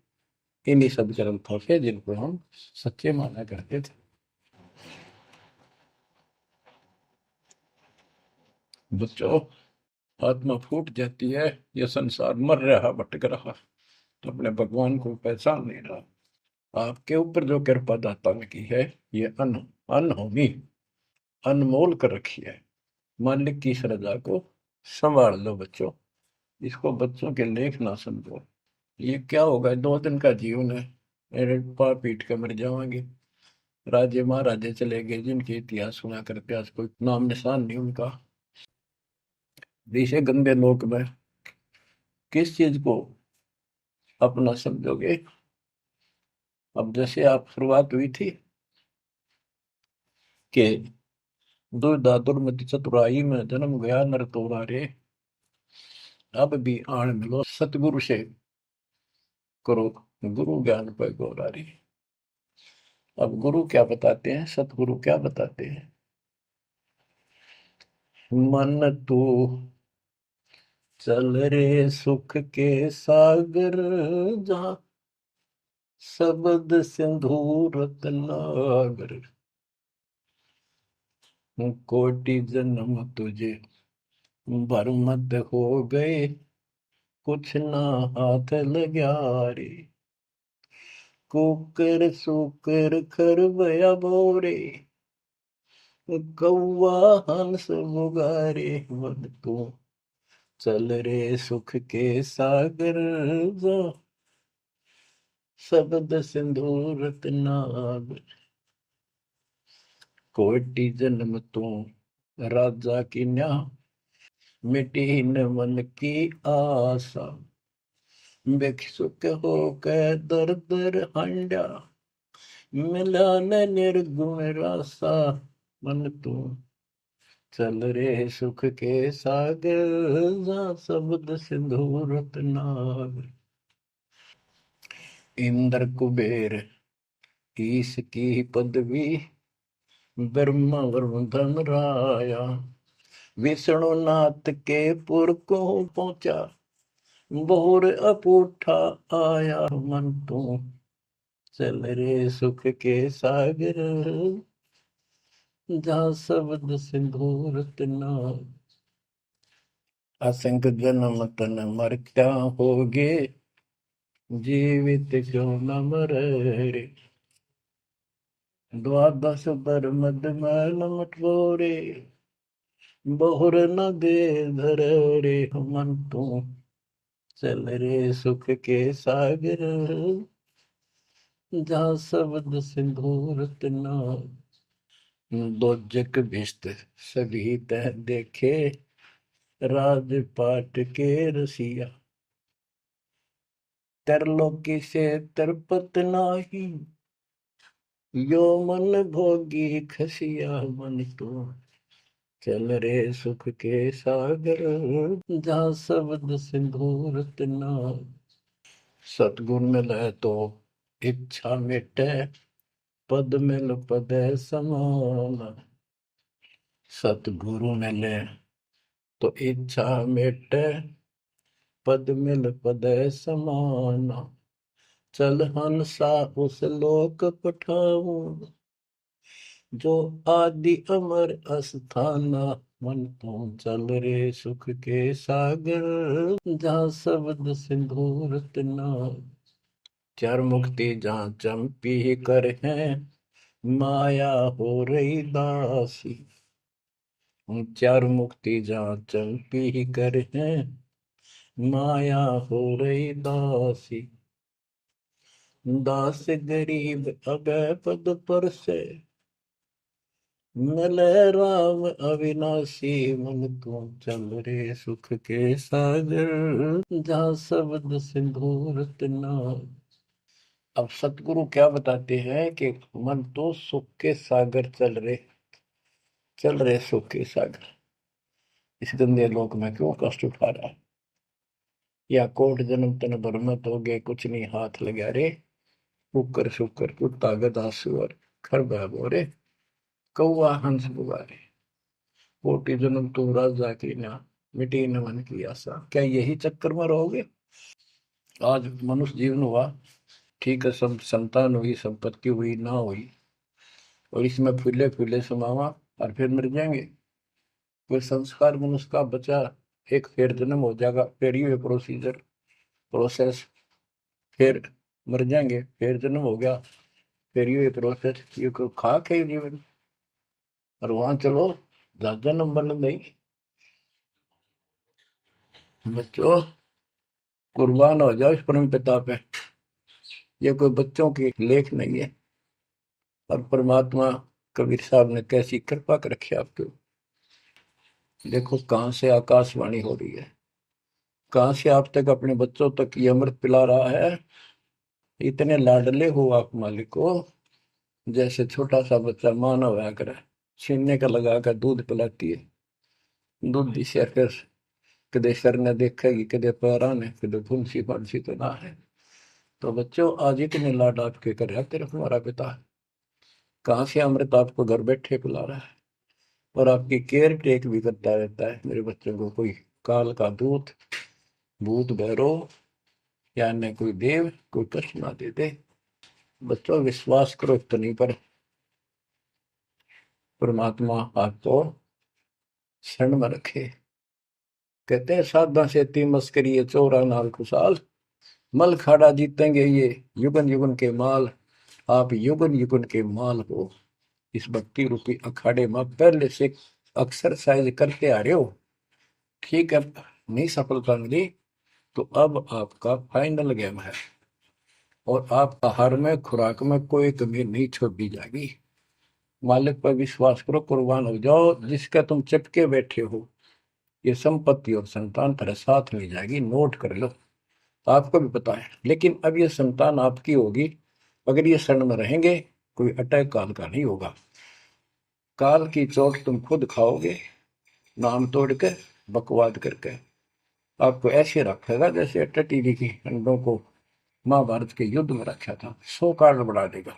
Speaker 1: इन्हीं सब ग्रंथों से जिनको हम सच्चे माना करते थे। बच्चों, आत्मा फूट जाती है, यह संसार मर रहा भटक रहा, तो अपने भगवान को पहचान नहीं रहा। आपके ऊपर जो कृपा दाता ने की है, ये अनहोनी अनमोल कर रखी है। मालिक की श्रद्धा को संभाल लो बच्चों, इसको बच्चों के लेख ना समझो। ये क्या होगा, 2 दिन का जीवन है, मेरे पार पीट कर मर जाओगे। राजे महाराजे चले गए जिनके इतिहास सुना करते, आज कोई नाम निशान नहीं उनका। इसे गंदे लोक में किस चीज को अपना समझोगे। अब जैसे आप शुरुआत हुई थी कि दुर्धा दुर्मति चतुराई में जन्म गया नर तोरा रे, अब भी आण मिलो सतगुरु से करो गुरु ज्ञान पर गौरा रे। अब गुरु क्या बताते हैं, सतगुरु क्या बताते हैं। मन तू चल रे सुख के सागर, जहाँ शब्द सिंधु रत्नागर। कोटि जन्म तुझे भरमत हो गए, कुछ ना हाथ लग्या रे। कुकर सुकर खरबया बोरे, कौवा हंस मुगारे। मन तू चल रे सुख के सागर, जो शब्द सिंधु रत्नागर। कोटि जन्म तू राजा की न्या, मिटी न मन की आशा। भिक्षुक होकर दर दर हंडा, मिला न निर्गुण रासा। मन तू चल रे सुख के सागर, जहाँ शब्द सिंधु रत्नागर। इंद्र कुबेर ईश की पदवी, ब्रह्मा वरुण धन राया। विष्णु नाथ के पुर को पहुंचा, बोर अपूठा आया। मन तू चल रे सुख के सागर, जहाँ शब्द सिंधु रत्नागर। असंख्य जन्म तन मरता होगे, जीवित क्यों न मरे रे। द्वादश बर मद मैल मटोरे, बहुर न दे धर रे। मन तू चल रे सुख के सागर, जहाँ शब्द सिंधु रत्नागर। दोजक भिष्ट सभी तह देखे, राजपाट के रसिया। तरलोकी से तरपत नाही, यो मन भोगी खसिया। मन तो चल रे सुख के सागर, जहाँ शब्द सिंधु रत्नागर। सतगुण मिले तो इच्छा मिटे, पद मिल पद समान। सतगुरु मिले तो इच्छा मिटे, पद मिल पद समान। चल हंसा उस लोक पठाऊं, जो आदि अमर अस्थाना। मन तो चल रे सुख के सागर, जहाँ शब्द सिंदूर तना। चार मुक्ति जहाँ चंपी कर है, माया हो रही दासी। चार मुक्ति जहाँ चंपी कर है, माया हो रही दासी। दास गरीब अगय पद पर से, मिले राम अविनाशी। मन तू चल रे सुख के सागर, जहाँ शब्द सिंदूर तना। अब सतगुरु क्या बताते हैं कि मन तो सुख के सागर चल रहे सुख के सागर। इस गंदे लोक में क्यों कष्ट उठा रहा है? या कोट जन्म तन भर में तो गए, कुछ नहीं हाथ लगा रे। कुकर शुकर कुत्ता गधा सुअर, खरबा बोरे, कौआ हंस बुआरे। कोटि जन्म तू राजा की ना, मिटी न मन की आशा। क्या यही चक्कर में रहोगे? आज मनुष्य जीवन हुआ, ठीक है, सब संतान हुई, संपत्ति हुई ना हुई, और इसमें फूले फूले समावा और फिर मर जाएंगे। कोई संस्कार मनुष्य का बचा, एक फिर जन्म हो जाएगा, फिर ये प्रोसेस, फिर मर जाएंगे, फिर जन्म हो गया, फिर ये प्रोसेस। ये कोई खाक है जीवन? और वहां चलो जन्म बन नहीं। बच्चों, कुर्बान हो जाओ इस परम पिता पे। ये कोई बच्चों की लेख नहीं है। और परमात्मा कबीर साहब ने कैसी कृपा कर रखी आपके। देखो कहां से आकाशवाणी हो रही है, कहां से आप तक अपने बच्चों तक ये अमृत पिला रहा है। इतने लाडले हो आप मालिक को, जैसे छोटा सा बच्चा माना हुआ करे, छीनने का लगा कर दूध पिलाती है। दूध दी से फिर कदे सर ने देखेगी, कदे पैरा ने, कदे फुंसी फांसी तो ना है। तो बच्चों, आज इतने लाड आपके कर रहा तेरा हमारा पिता, कहाँ से अमृत आपको घर बैठे पिला रहा है। और आपकी केयर टेक भी करता रहता है मेरे बच्चों को। कोई काल का दूत, भूत भैरव या अन्य कोई देव कोई कष्ट ना दे दे। बच्चों, विश्वास करो इतनी पर, परमात्मा आपको शरण में रखे। कहते हैं साधा से ती मस्करी है, चोरा नाल खुशाल। मल खाड़ा जीतेंगे ये युगन युगन के माल। आप युगन युगन के माल हो। इस भक्ति रूपी अखाड़े में पहले से एक्सरसाइज करते आ रहे हो, ठीक है। नहीं सफलता मिली तो अब आपका फाइनल गेम है, और आप आहार में खुराक में कोई कमी नहीं छोड़ी जाएगी। मालिक पर विश्वास करो, कुर्बान हो जाओ। जिसका तुम चिपके बैठे हो, ये संपत्ति और संतान तेरे साथ मिल जाएगी, नोट कर लो। आपको भी पता है, लेकिन अब ये संतान आपकी होगी अगर ये शरण में रहेंगे। कोई अटैक काल का नहीं होगा। काल की चोट तुम खुद खाओगे, नाम तोड़ के, बकवाद करके। आपको ऐसे रखेगा जैसे टटीरी की अंडों को महाभारत के युद्ध में रखा था, 100 कारण बढ़ा देगा।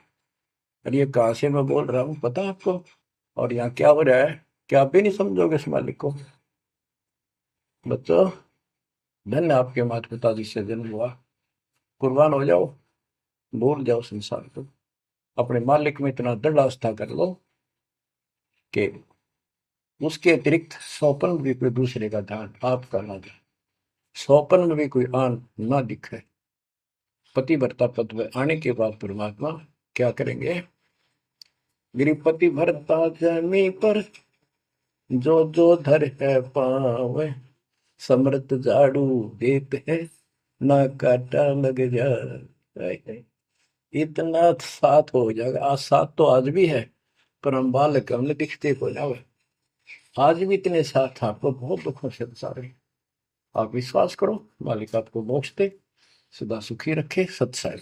Speaker 1: और ये कहां से मैं बोल रहा हूँ पता है आपको? और यहाँ क्या हो रहा है, क्या आप भी नहीं समझोगे इस मालिक को? बच्चों, धन्य आपके माता पिता जिससे जन्म हुआ। कुर्बान हो जाओ, भूल जाओ संसार को, अपने मालिक में इतना दृढ़ आस्था कर लो कि उसके अतिरिक्त सौपन में भी कोई दूसरे का ध्यान आपका ना दे, सौपन में भी कोई आन ना दिखे। पतिव्रता पद में आने के बाद परमात्मा क्या करेंगे? गिरिपति भरता जमी पर, जो जो धर है पावे। समृत झाड़ू देते हैं, ना काटा लग जाए। इतना साथ हो जाएगा। आज साथ तो आज भी है, पर हम बालक हमने दिखते हो जावे। आज भी इतने साथ आपको बहुत दुखों से सारे। आप विश्वास करो, मालिक आपको मोक्ष दे, सदा सुखी रखे, सत्संग।